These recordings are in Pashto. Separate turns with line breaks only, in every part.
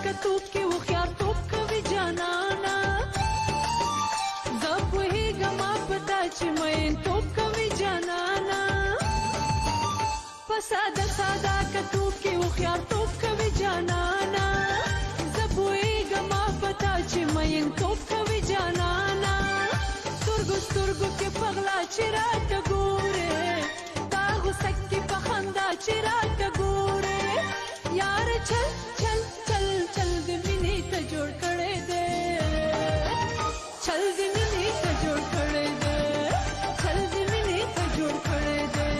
کتوب کې هوښیارتوب کوي جانانه زه پوهېږم پتا چې مینتوب کوي جانانه په ساده ساده کتوب کې هوښیارتوب کوي جانانه زه پوهېږم پتا چې مینتوب کوي جانانه سترګو سترګو کې په غلا چې راته ګورې دا غوسه کې په خندا چې راته ګورې یار چل چل چل چل د مینې ته جوړ کړی دی چل د مینې ته جوړ کړی دی چل د مینې ته جوړ کړی دی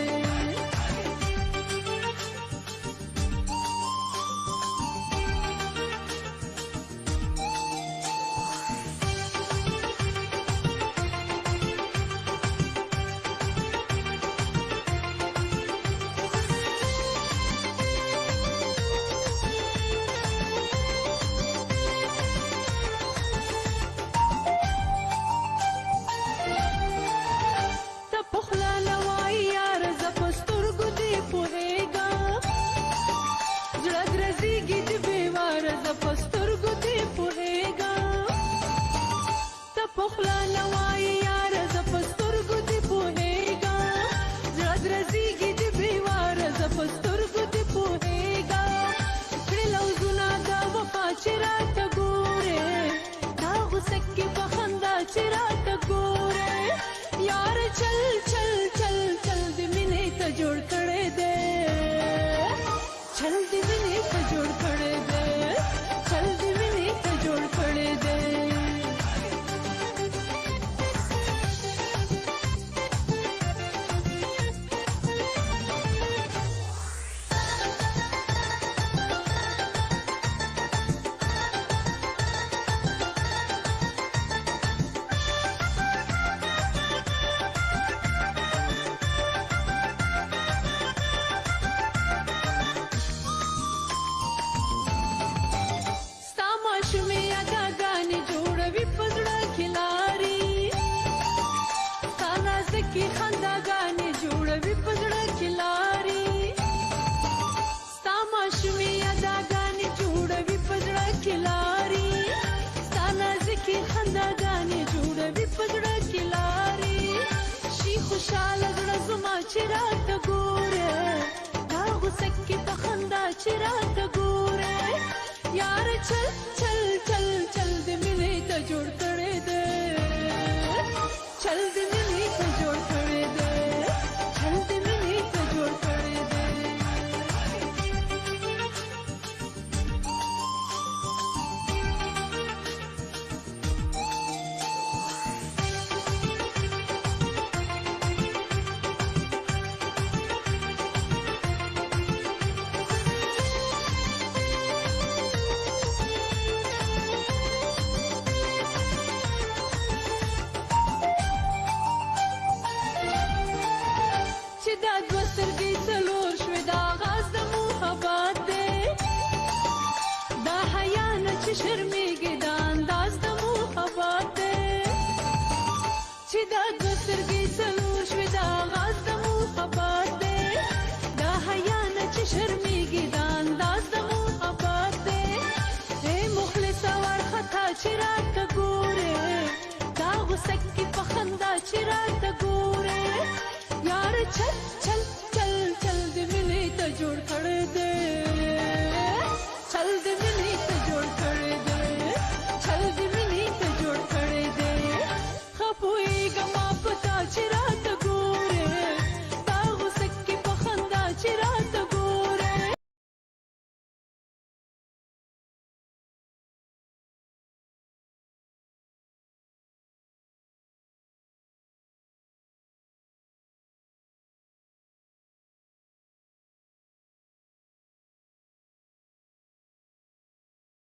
چل چل چل چل د مینې ته جوړ